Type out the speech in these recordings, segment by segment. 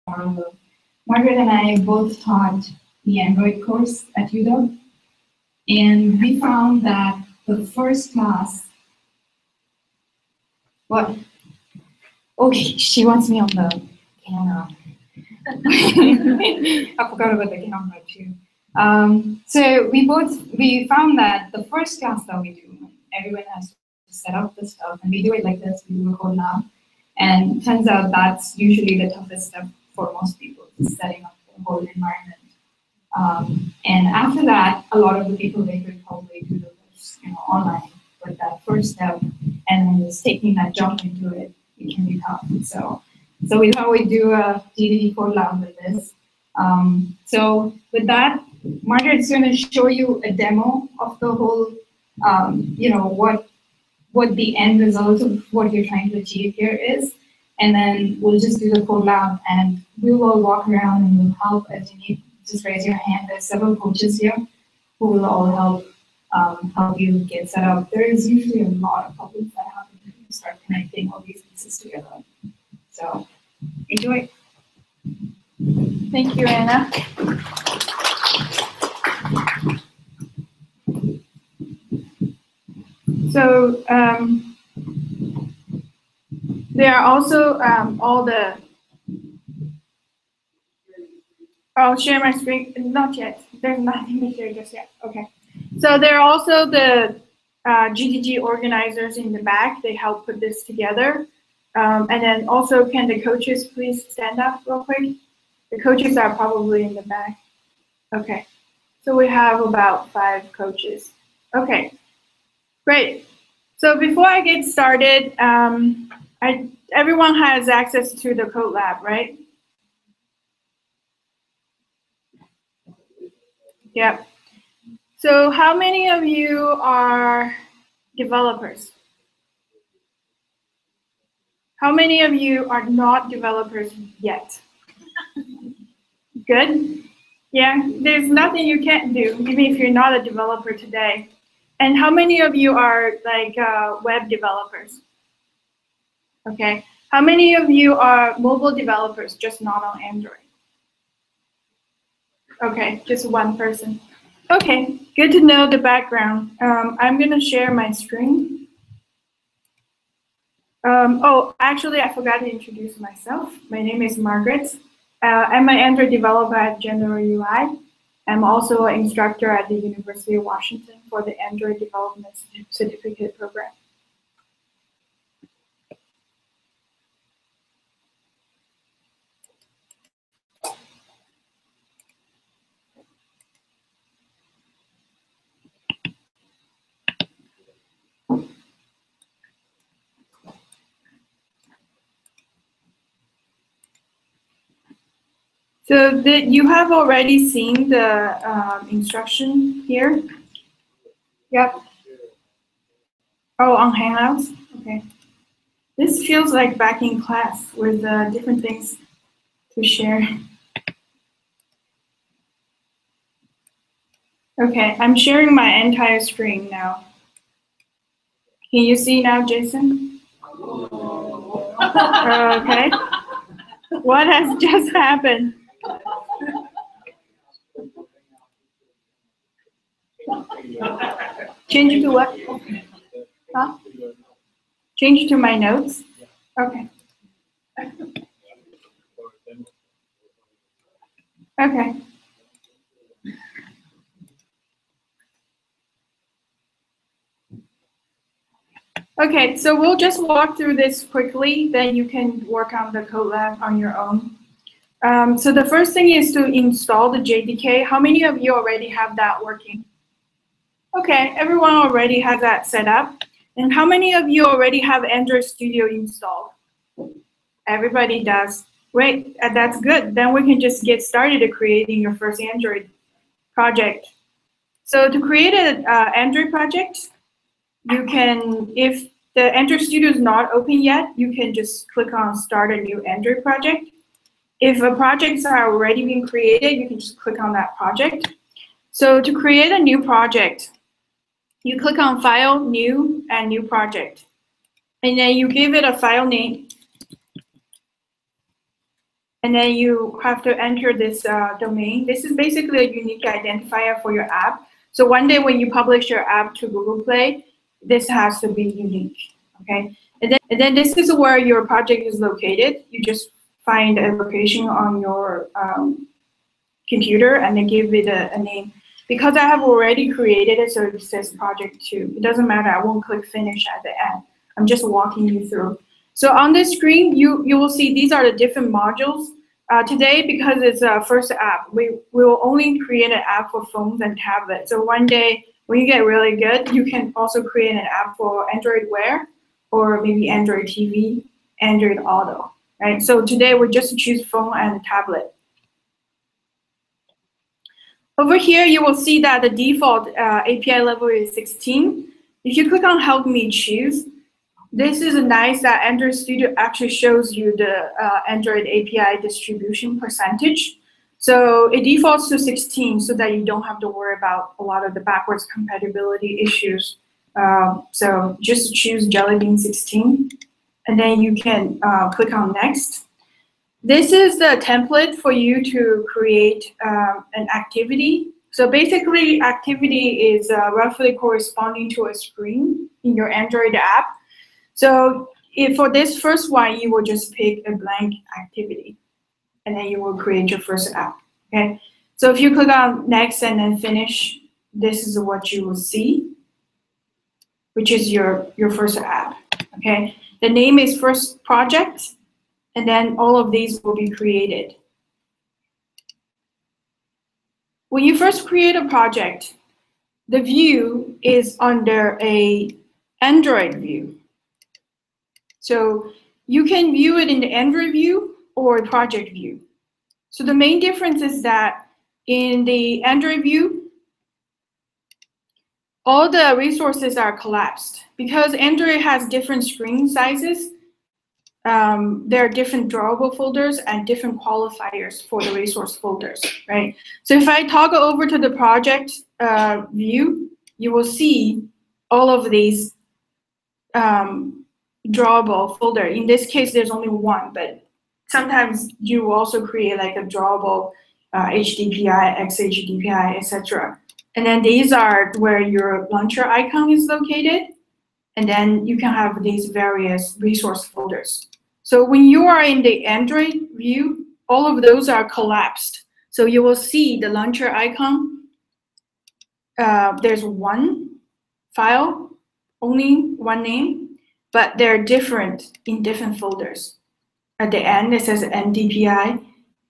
Margaret and I both taught the Android course at UW, and we found that the first class, what? Okay, she wants me on the camera. I forgot about the camera too. So we found that the first class that we do, everyone has to set up the stuff, and we do it like this. We do a whole lab, and it turns out that's usually the toughest step for most people, is setting up the whole environment. And after that, a lot of the people, they could probably do this, online. But that first step, and then just taking that jump into it, it can be tough. So we thought we'd do a DDD code lab with this. So with that, Margaret's going to show you a demo of the whole, what the end result of what you're trying to achieve here is. And then we'll just do the code lab, and we will walk around and we'll help if you need. Just raise your hand. There's several coaches here who will all help you get set up. There is usually a lot of problems that happen when you start connecting all these pieces together. So enjoy. Thank you, Anna. So there are also all the. I'll share my screen. Not yet. There's nothing to share just yet. Okay. So there are also the GDG organizers in the back. They help put this together. And then also, can the coaches please stand up real quick? The coaches are probably in the back. Okay. So we have about 5 coaches. Okay. Great. So before I get started, everyone has access to the code lab, right? Yep. So how many of you are developers? How many of you are not developers yet? Good. Yeah, there's nothing you can't do, even if you're not a developer today. And how many of you are like web developers? Okay. How many of you are mobile developers, just not on Android? Okay, just one person. Okay, good to know the background. I'm going to share my screen. Oh, actually, I forgot to introduce myself. My name is Margaret. I'm an Android developer at General UI. I'm also an instructor at the University of Washington for the Android Development Certificate Program. So you have already seen the instruction here? Yep. Oh, on Hangouts? Okay. This feels like back in class with different things to share. Okay, I'm sharing my entire screen now. Can you see now, Jason? Okay. What has just happened? Change it to what? Huh? Change it to my notes? Okay. Okay. Okay, so we'll just walk through this quickly, then you can work on the code lab on your own. So the first thing is to install the JDK. How many of you already have that working? Okay, everyone already has that set up. And how many of you already have Android Studio installed? Everybody does. Great, that's good. Then we can just get started creating your first Android project. So to create an Android project, you can, if the Android Studio is not open yet, you can just click on Start a New Android Project. If projects are already being created, you can just click on that project. So to create a new project, you click on File, New, and New Project. And then you give it a file name. and then you have to enter this domain. This is basically a unique identifier for your app. So one day when you publish your app to Google Play, this has to be unique, okay? And then this is where your project is located. You just find a location on your computer and then give it a name. Because I have already created it, so it says project 2. It doesn't matter, I won't click finish at the end. I'm just walking you through. So on this screen, you will see these are the different modules. Today, because it's a first app, we will only create an app for phones and tablets. So one day, when you get really good, you can also create an app for Android Wear, or maybe Android TV, Android Auto, right? So today, we just choose phone and tablet. Over here, you will see that the default API level is 16. If you click on Help Me Choose, this is nice that Android Studio actually shows you the Android API distribution percentage. So it defaults to 16 so that you don't have to worry about a lot of the backwards compatibility issues. So just choose Jelly Bean 16, and then you can click on Next. This is the template for you to create an activity. So basically, activity is roughly corresponding to a screen in your Android app. So for this first one, you will just pick a blank activity, and then you will create your first app, okay? So if you click on Next and then Finish, this is what you will see, which is your first app, okay? The name is First Project, and then all of these will be created. When you first create a project, the view is under a Android view. So you can view it in the Android view or project view. So the main difference is that in the Android view, all the resources are collapsed. Because Android has different screen sizes, there are different drawable folders and different qualifiers for the resource folders, right? So if I toggle over to the project view, you will see all of these drawable folder. In this case, there's only one, but sometimes you also create like a drawable HDPI, XHDPI, etc. And then these are where your launcher icon is located. And then you can have these various resource folders. So when you are in the Android view, all of those are collapsed. So you will see the launcher icon. There's one file, only one name, but they're different in different folders. At the end, it says NDPI,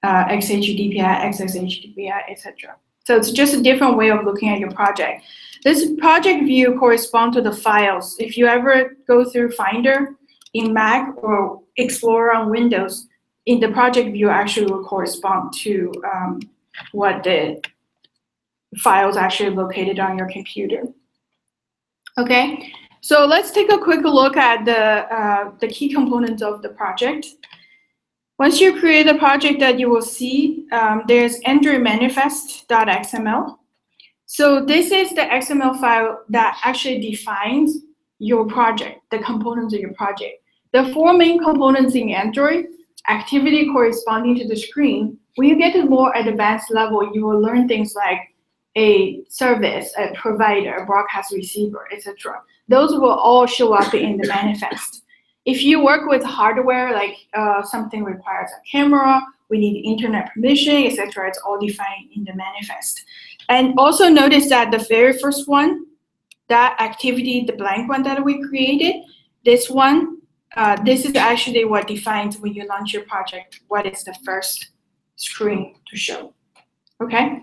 XHDPI, XXHDPI, etc. So it's just a different way of looking at your project. This project view corresponds to the files. If you ever go through Finder in Mac or Explorer on Windows, in the project view actually will correspond to what the files actually located on your computer. Okay. So let's take a quick look at the key components of the project. Once you create a project, that you will see there's Android manifest.xml. So this is the XML file that actually defines your project, the components of your project. The four main components in Android: activity corresponding to the screen. When you get to more advanced level, you will learn things like a service, a provider, a broadcast receiver, etc. Those will all show up in the manifest. If you work with hardware, like something requires a camera, we need internet permission, etc., it's all defined in the manifest. And also notice that the very first one, that activity, the blank one that we created, this one, this is actually what defines when you launch your project, what is the first screen to show, okay?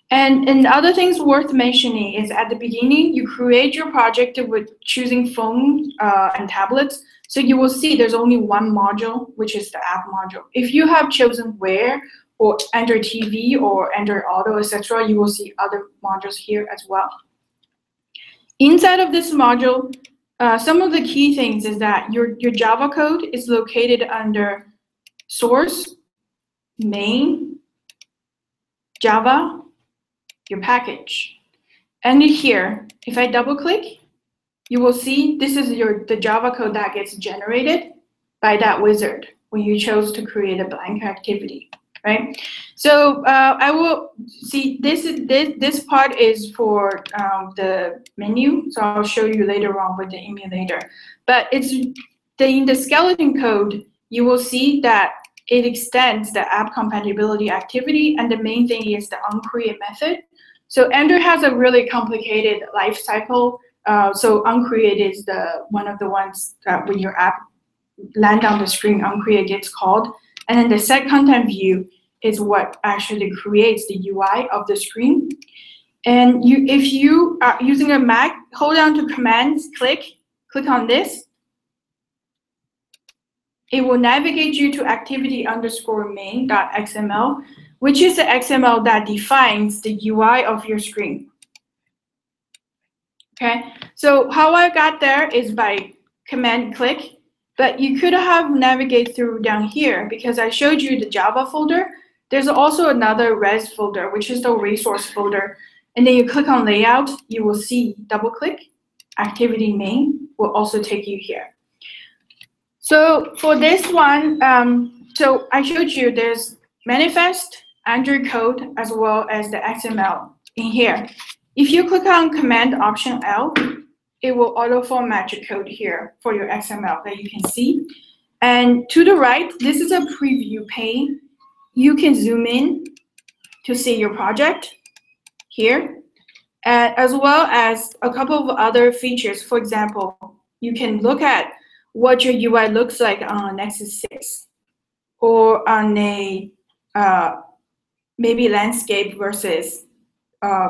And other things worth mentioning is at the beginning, you create your project with choosing phone and tablets. So you will see there's only one module, which is the app module. If you have chosen Wear or Android TV or Android Auto, etc., you will see other modules here as well. Inside of this module, some of the key things is that your Java code is located under source, main, Java, your package. And here, if I double click, you will see this is the Java code that gets generated by that wizard. when you chose to create a blank activity, right? So I will see this part is for the menu, so I'll show you later on with the emulator. But it's in the skeleton code, you will see that it extends the app compatibility activity, and the main thing is the onCreate method. So Ender has a really complicated life cycle. So onCreate is one of the ones that when your app land on the screen, onCreate gets called. And then the setContentView is what actually creates the UI of the screen. And if you are using a Mac, hold down to Commands, click on this. It will navigate you to activity_main.xml, which is the XML that defines the UI of your screen. Okay, so how I got there is by command click, but you could have navigated through down here because I showed you the Java folder. There's also another res folder, which is the resource folder. And then you click on layout, you will see double click, activity main will also take you here. So for this one, so I showed you there's manifest, Android code, as well as the XML in here. If you click on Command Option L, it will auto format your code here for your XML that you can see. And to the right, this is a preview pane. You can zoom in to see your project here, as well as a couple of other features. For example, you can look at what your UI looks like on Nexus 6 or on a maybe landscape versus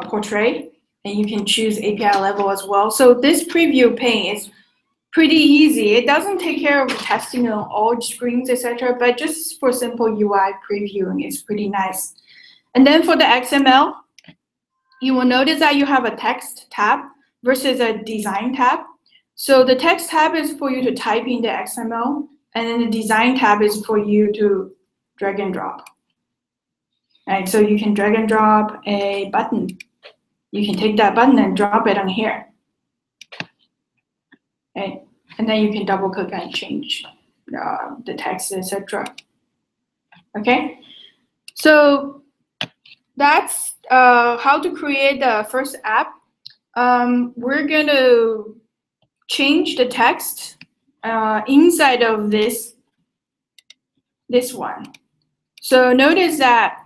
portrait, and you can choose API level as well. So this preview pane is pretty easy. It doesn't take care of testing on all screens, etc., but just for simple UI previewing, it's pretty nice. And then for the XML, you will notice that you have a text tab versus a design tab. So the text tab is for you to type in the XML, and then the design tab is for you to drag and drop. Right, so you can drag and drop a button. You can take that button and drop it on here. Okay, and then you can double click and change the text, etc. Okay, so that's how to create the first app. We're going to change the text inside of this one. So notice that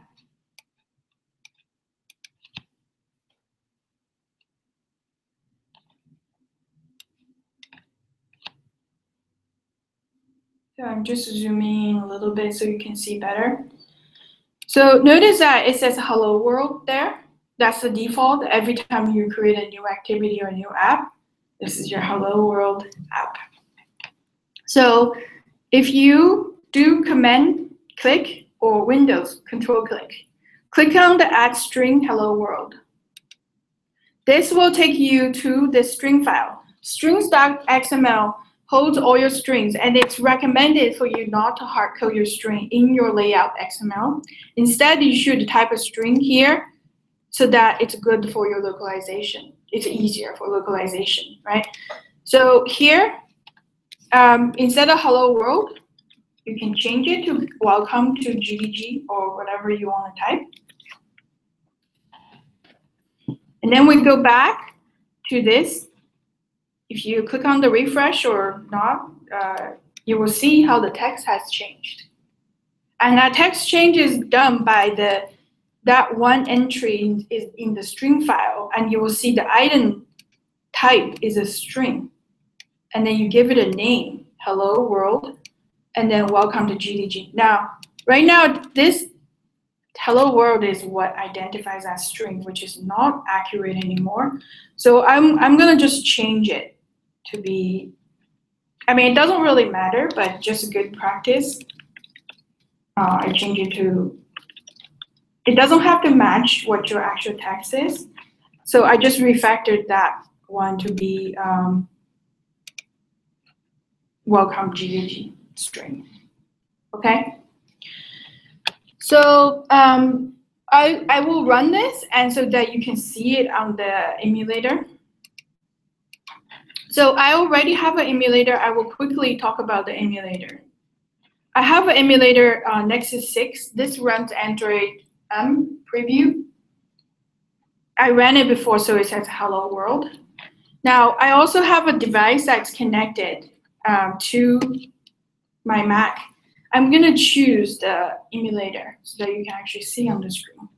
I'm just zooming in a little bit so you can see better. So notice that it says hello world there. That's the default. Every time you create a new activity or a new app, this is your hello world app. So if you do command click or Windows control click, click on the add string hello world. This will take you to the string file. Strings.xml holds all your strings, and it's recommended for you not to hardcode your string in your layout XML. Instead, you should type a string here so that it's good for your localization. It's easier for localization, right? So here, instead of hello world, you can change it to welcome to GDG or whatever you want to type. And then we go back to this. If you click on the refresh or not, you will see how the text has changed. And that text change is done by that one entry is in the string file, and you will see the item type is a string. And then you give it a name, hello world, and then welcome to GDG. Now, right now, this hello world is what identifies as string, which is not accurate anymore. So I'm gonna just change it to be, I mean, it doesn't really matter, but just a good practice. I change it to, it doesn't have to match what your actual text is. So I just refactored that one to be welcome GDG string. Okay. So I will run this, and so that you can see it on the emulator. So I already have an emulator. I will quickly talk about the emulator. I have an emulator Nexus 6. This runs Android preview. I ran it before, so it says hello world. Now, I also have a device that's connected to my Mac. I'm going to choose the emulator so that you can actually see on the screen.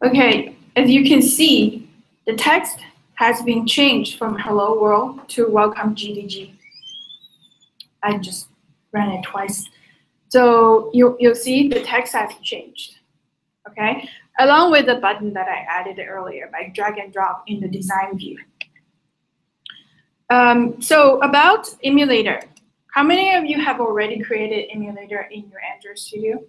Okay, as you can see, the text has been changed from hello world to welcome GDG. I just ran it twice. So you'll see the text has changed, okay? Along with the button that I added earlier by drag and drop in the design view. So about emulator, how many of you have already created emulator in your Android Studio?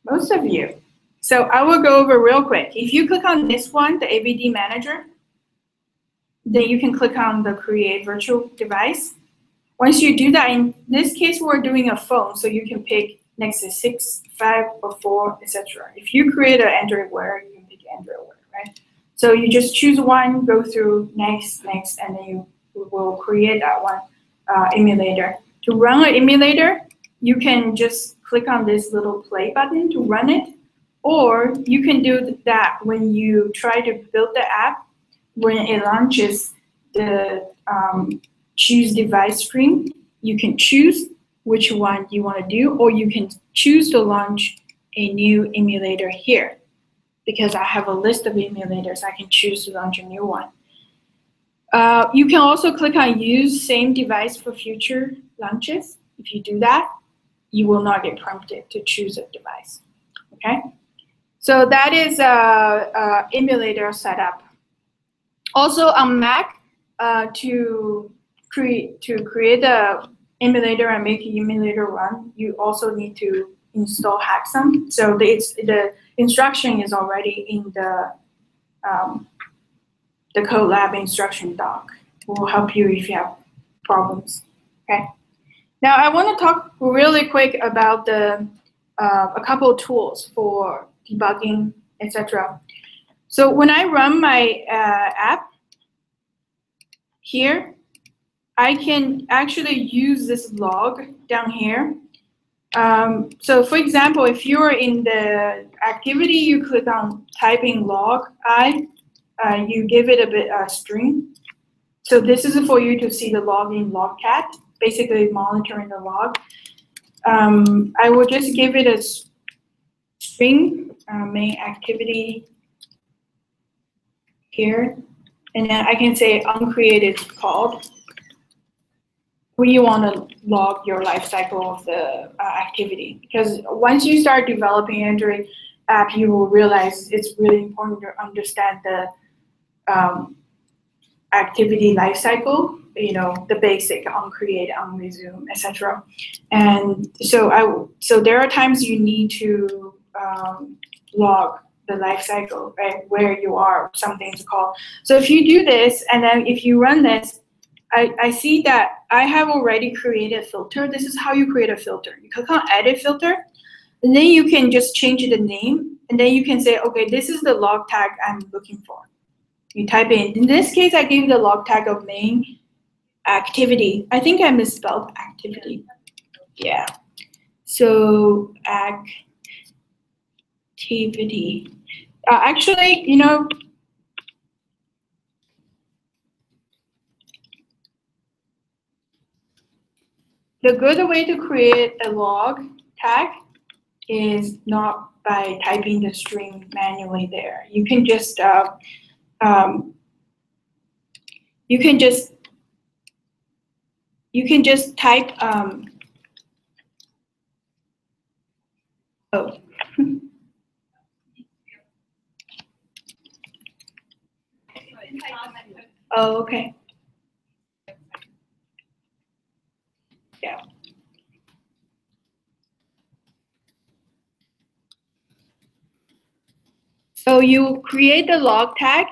Most of you. So I will go over real quick. If you click on this one, the Avd Manager, then you can click on the Create Virtual Device. Once you do that, in this case, we're doing a phone, so you can pick Nexus 6, 5, or 4, etc. If you create an Android Wear, you can pick Android Wear, right? So you just choose one, go through next, next, and then you will create that one emulator. To run an emulator, you can just click on this little play button to run it, or you can do that when you try to build the app. When it launches the choose device screen, you can choose which one you want to do, or you can choose to launch a new emulator here. Because I have a list of emulators, I can choose to launch a new one. You can also click on use same device for future launches. If you do that, you will not get prompted to choose a device, okay? So that is emulator setup. Also on Mac, to create a emulator and make an emulator run, you also need to install Hacksum. So the instruction is already in the Code Lab instruction doc. It will help you if you have problems. Okay. Now I want to talk really quick about the a couple of tools for debugging, etc. So when I run my app here, I can actually use this log down here. So for example, if you're in the activity, you click on typing log I, you give it a string. So this is for you to see the log in logcat, basically monitoring the log. I will just give it a string, main activity here, and then I can say uncreated called. We want to log your life cycle of the activity, because once you start developing Android app, you will realize it's really important to understand the activity life cycle. You know, the basic uncreate, unresume, etc. And so there are times you need to log the life cycle, right, where you are, something's called. So if you do this, and then if you run this, I see that I have already created a filter. This is how you create a filter. You click on edit filter, and then you can just change the name, and then you can say, okay, this is the log tag I'm looking for. You type in this case, I gave the log tag of main activity. I think I misspelled activity. Yeah. So activity. Actually, you know, the good way to create a log tag is not by typing the string manually there. You can just type oh. Oh, okay. Yeah. So you create the log tag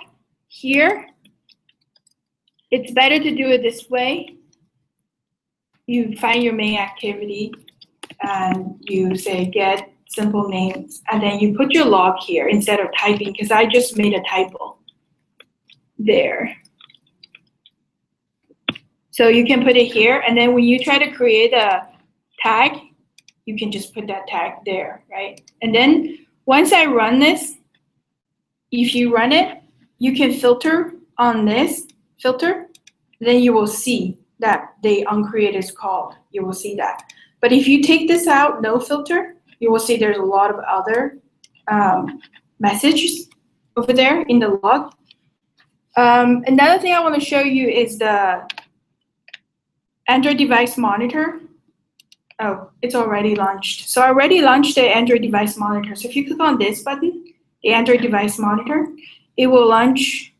here. It's better to do it this way. You find your main activity and you say get simple names, and then you put your log here instead of typing, because I just made a typo there. So you can put it here, and then when you try to create a tag, you can just put that tag there, right? And then once I run this, if you run it, you can filter on this filter, then you will see that the uncreated is called. You will see that. But if you take this out, no filter, you will see there's a lot of other messages over there in the log. Another thing I want to show you is the Android device monitor. Oh, it's already launched. So I already launched the Android device monitor. So if you click on this button, the Android device monitor, it will launch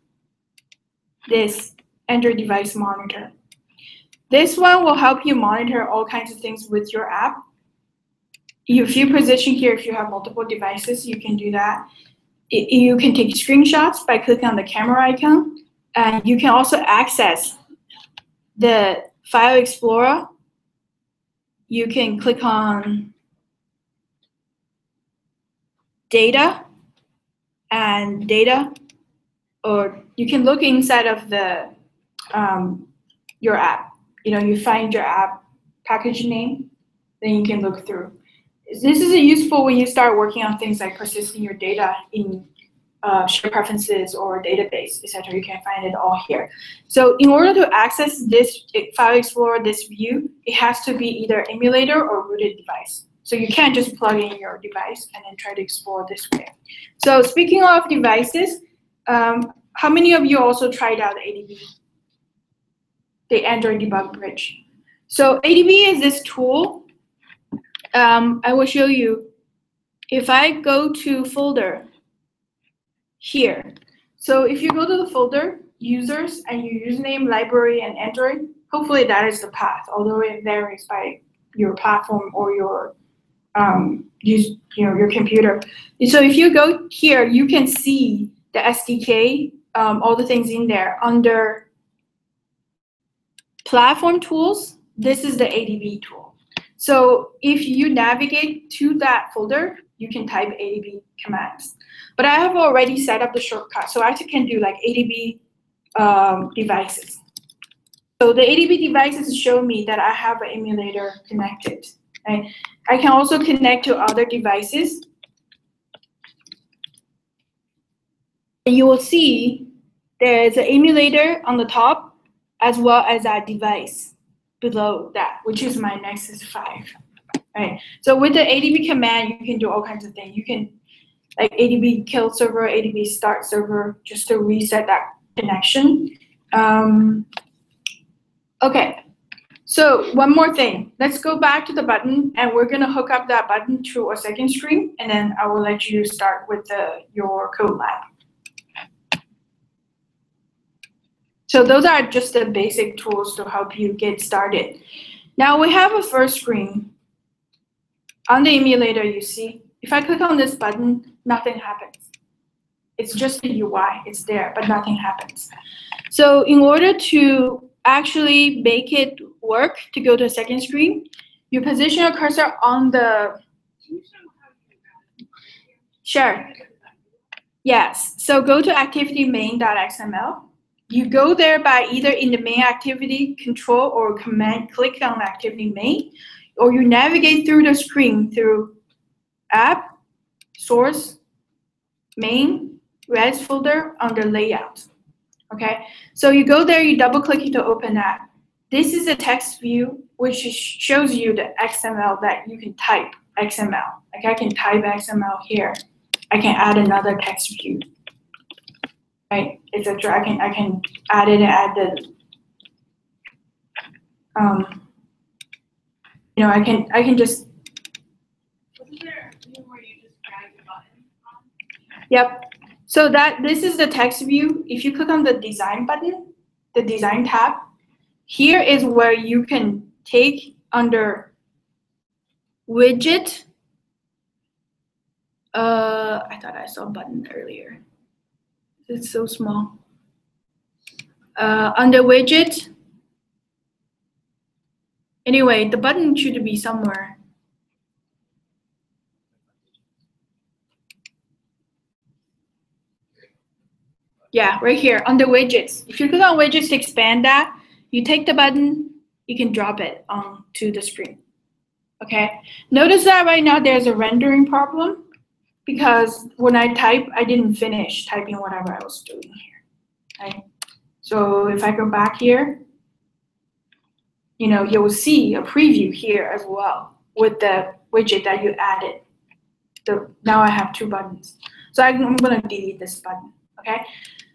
this Android device monitor. This one will help you monitor all kinds of things with your app. If you position here, if you have multiple devices, you can do that. You can take screenshots by clicking on the camera icon, and you can also access the File Explorer. You can click on Data and Data, or you can look inside of the your app. You find your app package name, then you can look through. This is useful when you start working on things like persisting your data in shared preferences or database, etc. You can find it all here. So in order to access this File Explorer, this view, it has to be either emulator or rooted device. So you can't just plug in your device and then try to explore this way. So speaking of devices, how many of you also tried out ADB, the Android Debug Bridge? So ADB is this tool. I will show you. If I go to folder here, so if you go to the folder, users, and your username, library, and Android, hopefully that is the path, although it varies by your platform or your your computer. So if you go here, you can see the SDK, all the things in there. Under platform tools, this is the ADB tool. So if you navigate to that folder, you can type ADB commands. But I have already set up the shortcut, so I can do like ADB devices. So the ADB devices show me that I have an emulator connected. Right? I can also connect to other devices. And you will see there is an emulator on the top, as well as a device below that, which is my Nexus 5. Right? So with the ADB command, you can do all kinds of things. You can like ADB kill server, ADB start server, just to reset that connection. Okay, so one more thing. Let's go back to the button, and we're going to hook up that button to a second screen, and then I will let you start with your code lab. So those are just the basic tools to help you get started. Now we have a first screen. On the emulator, you see, if I click on this button, nothing happens. It's just the UI. It's there, but nothing happens. So in order to actually make it work to go to a second screen, you position your cursor on the... Sure. Yes. So go to activity main.xml. You go there by either in the main activity control or command click on activity main, or you navigate through the screen through app, source, main, res folder under layout. Okay, so you go there, you double click it to open that. This is a text view which shows you the XML that you can type XML. Like I can type XML here. I can add another text view. Right, etc. I can add it, add the I can just. Wasn't there a view where you just drag the button on? Yep. So this is the text view. If you click on the design button, the design tab, here is where you can take under widget I thought I saw a button earlier. It's so small. Under widget. Anyway, the button should be somewhere. Yeah, right here under widgets. If you click on widgets to expand that, you take the button, you can drop it onto the screen. Okay. Notice that right now there's a rendering problem because when I type, I didn't finish typing whatever I was doing here. Okay. So if I go back here, you know, you will see a preview here as well with the widget that you added. Now I have two buttons. So I'm going to delete this button. Okay.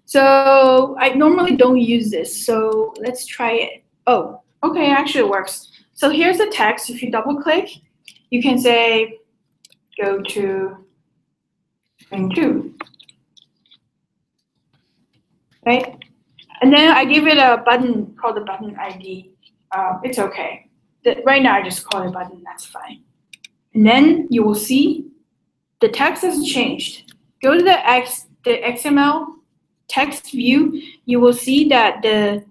So I normally don't use this. So let's try it. Oh, okay, actually it works. So here's the text. If you double click, you can say, go to string 2. Right? And then I give it a button called the button ID. It's okay. Right now I just call it button, that's fine. And then you will see the text has changed. Go to the XML text view, you will see that the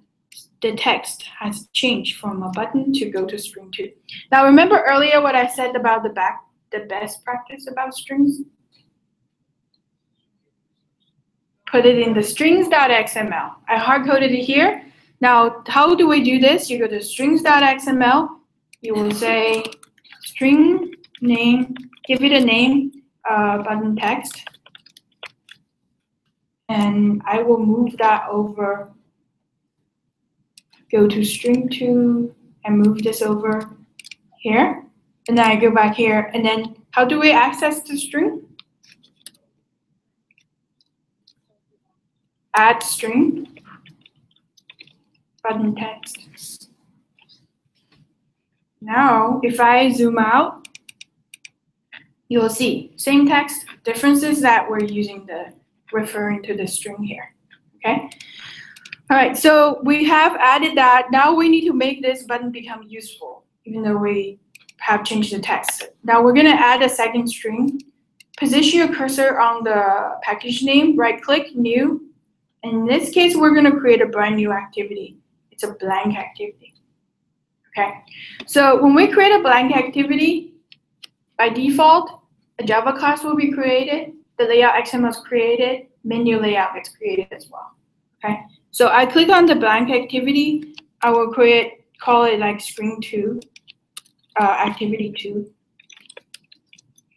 text has changed from a button to go to string 2. Now remember earlier what I said about the best practice about strings? Put it in the strings.xml. I hard-coded it here. Now, how do we do this? You go to strings.xml. You will say string name, give it a name, button text. And I will move that over, go to string 2, and move this over here. And then I go back here. And then how do we access the string? Add string, button text. Now, if I zoom out, you will see same text, differences that we're using the referring to the string here. Okay. All right. So we have added that. Now we need to make this button become useful, even though we have changed the text. Now we're going to add a second string. Position your cursor on the package name. Right click, new. In this case, we're going to create a brand new activity. It's a blank activity. Okay. So when we create a blank activity, by default, a Java class will be created. The layout XML is created. Menu layout gets created as well. Okay. So I click on the blank activity. I will call it like string 2, activity 2.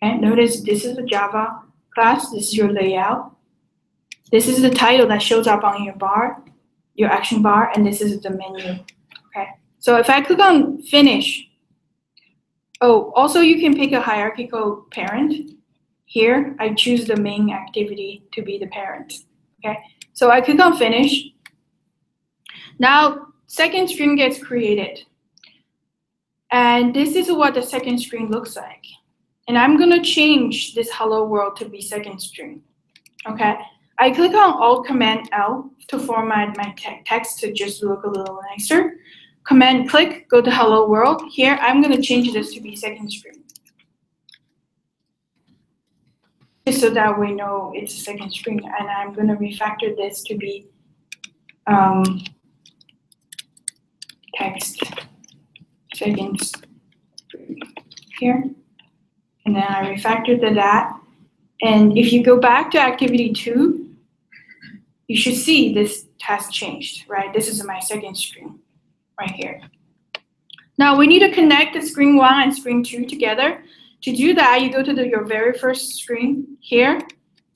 Okay. Notice this is a Java class. This is your layout. This is the title that shows up on your bar, your action bar, and this is the menu. Okay. So if I click on finish, oh, also you can pick a hierarchical parent. Here, I choose the main activity to be the parent. Okay. So I click on finish. Now, second string gets created. And this is what the second string looks like. And I'm going to change this hello world to be second string. Okay. I click on Alt Command L to format my text to just look a little nicer. Command click, go to hello world. Here, I'm going to change this to be second string. Just so that we know it's a second string. And I'm going to refactor this to be text second string here. And then I refactored that. And if you go back to activity 2, you should see this has changed, right? This is my second string right here. Now we need to connect the string 1 and string 2 together. To do that, you go to your very first string here,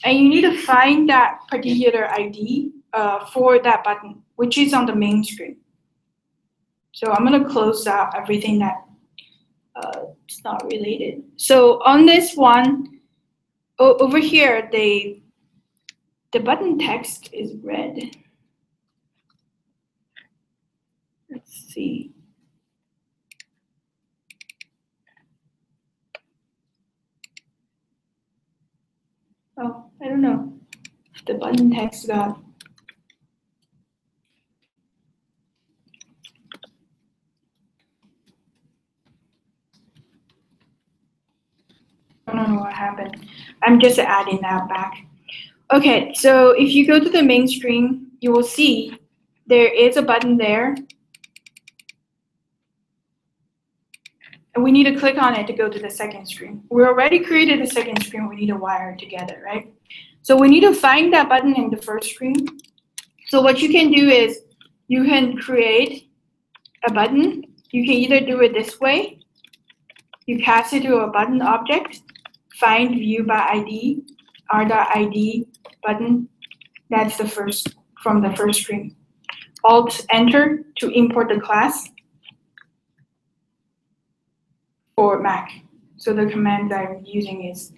and you need to find that particular ID for that button, which is on the main screen. So I'm going to close out everything that is not related. So on this one, over here, the button text is red. Let's see. Oh, I don't know. The button text got. I don't know what happened. I'm just adding that back. Okay, so if you go to the main screen, you will see there is a button there. And we need to click on it to go to the second screen. We already created the second screen. We need to wire it together, right? So we need to find that button in the first screen. So what you can do is you can create a button. You can either do it this way. You pass it to a button object, find view by ID, r.id button. That's the first from the first screen. Alt enter to import the class for Mac. So the command I'm using is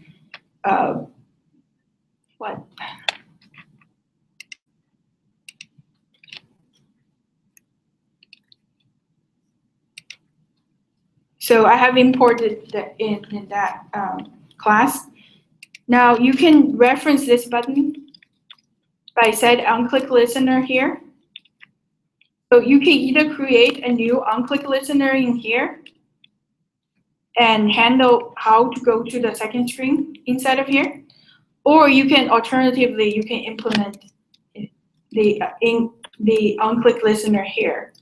what? So I have imported that in that class. Now you can reference this button by set onClick listener here. So you can either create a new onClick listener in here and handle how to go to the second screen inside of here, or you can alternatively you can implement the onClick listener here.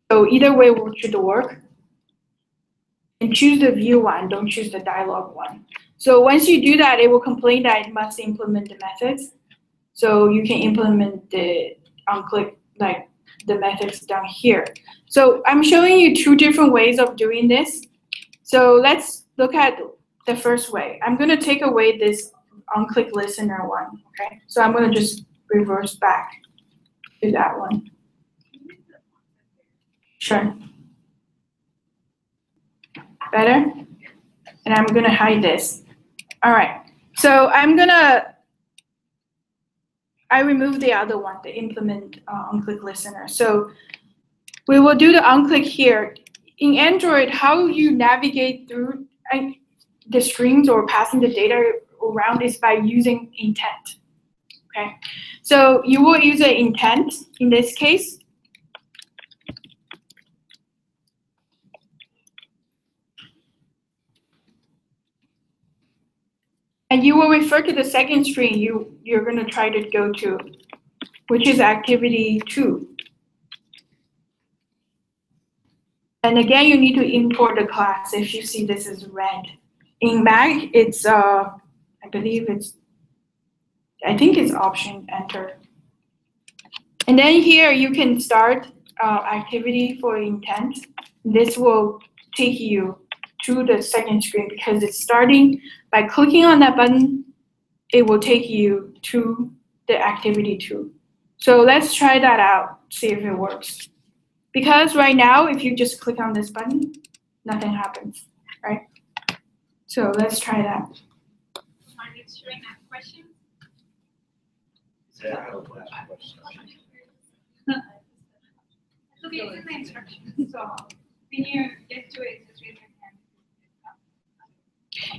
So either way should work. And choose the view one, don't choose the dialog one. So once you do that, it will complain that it must implement the methods. So you can implement the onClick, like the methods down here. So I'm showing you two different ways of doing this. So let's look at the first way. I'm going to take away this onClick listener one. Okay, so I'm going to just reverse back to that one. Sure. Better? And I'm going to hide this. All right. So I removed the other one, the implement onClick listener. So we will do the onClick here. In Android, how you navigate through the strings or passing the data around is by using intent. Okay. So you will use an intent in this case. And you will refer to the second screen you're going to try to go to, which is activity 2. And again, you need to import the class if you see this is red. In Mac, it's, I think it's option enter. And then here you can start activity for intent. This will take you to the second screen because it's starting by clicking on that button. It will take you to the activity 2. So let's try that out, see if it works. Because right now, if you just click on this button, nothing happens, right? So let's try that. Are you showing that question? Yeah, I have a question. So these are the instructions. So when you get to it, just raise your hand.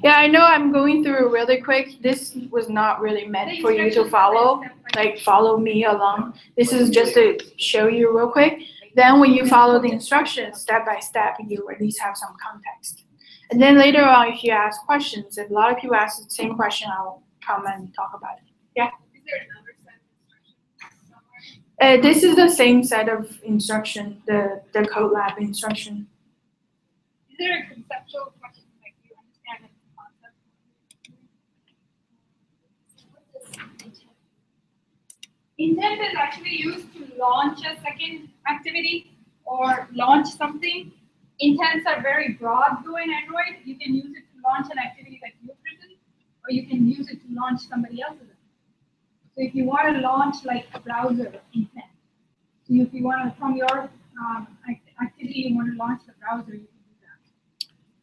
Yeah, I know I'm going through really quick. This was not really meant for you to follow, like follow me along. This is just to show you real quick. Then when you follow the instructions step by step, you at least have some context. And then later on, if you ask questions, if a lot of people ask the same question, I'll come and talk about it. Yeah? Is there another set of instructions somewhere? This is the same set of instruction, the code lab instruction. Is there a conceptual question, like you understand the concept? Intent is actually used to launch a second activity or launch something. Intents are very broad though in Android. You can use it to launch an activity that you've written, or you can use it to launch somebody else's. So if you want to launch like a browser intent, so if you want to, from your activity, you want to launch the browser, you can do that.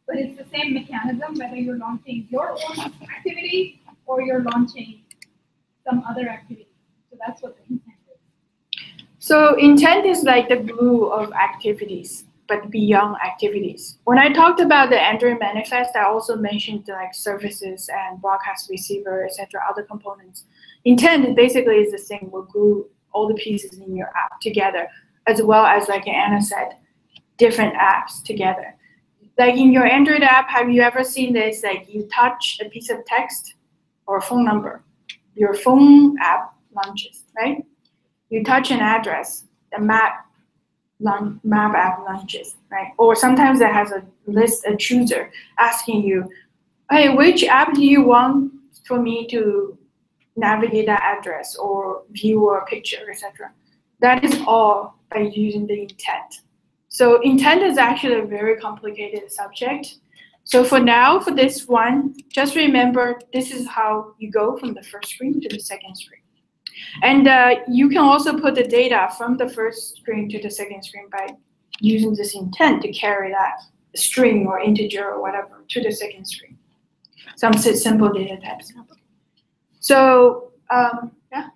But it's the same mechanism, whether you're launching your own activity or you're launching some other activity. So that's what the intent is. So intent is like the glue of activities, but beyond activities. When I talked about the Android manifest, I also mentioned like services and broadcast receiver, etc., other components. Intent basically is the same. We'll glue all the pieces in your app together, as well as, like Anna said, different apps together. Like in your Android app, have you ever seen this? Like you touch a piece of text or a phone number, your phone app launches, right? You touch an address, the map app launches, right? Or sometimes it has a chooser asking you, hey, which app do you want for me to navigate that address or view a picture, etc. That is all by using the intent. So intent is actually a very complicated subject. So for now, for this one, just remember this is how you go from the first screen to the second screen. And you can also put the data from the first screen to the second screen by using this intent to carry that string or integer or whatever to the second screen. Some simple data types. So yeah.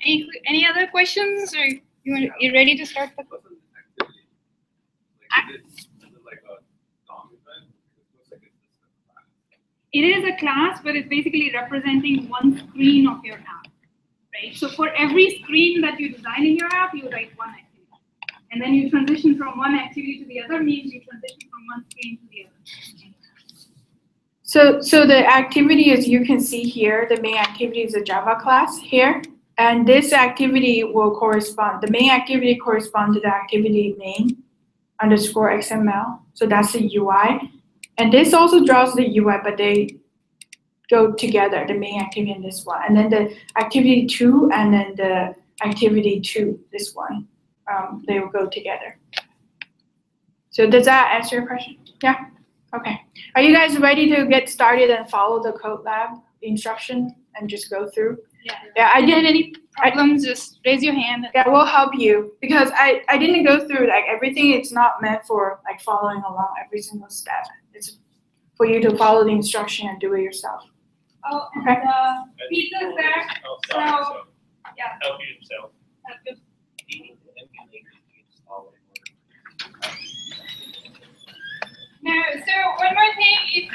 Any other questions, or you ready to start the? It is a class, but it's basically representing one screen of your app, right? So for every screen that you design in your app, you write one activity. And then you transition from one activity to the other means you transition from one screen to the other. So the activity, as you can see here, the main activity is a Java class here. And this activity will correspond, the main activity corresponds to the activity main_XML. So that's the UI. And this also draws the UI, but they go together, the main activity and this one. And then the activity 2 and then the activity 2, this one, they will go together. So does that answer your question? Yeah? Okay. Are you guys ready to get started and follow the code lab instruction and just go through? Yeah. Yeah. I didn't any problems, just raise your hand. Yeah, we'll help you because I didn't go through like everything. It's not meant for like following along every single step. It's for you to follow the instruction and do it yourself. Oh, and okay. Peter's there. So yeah. Help you himself. Help you. No, so one more thing, if you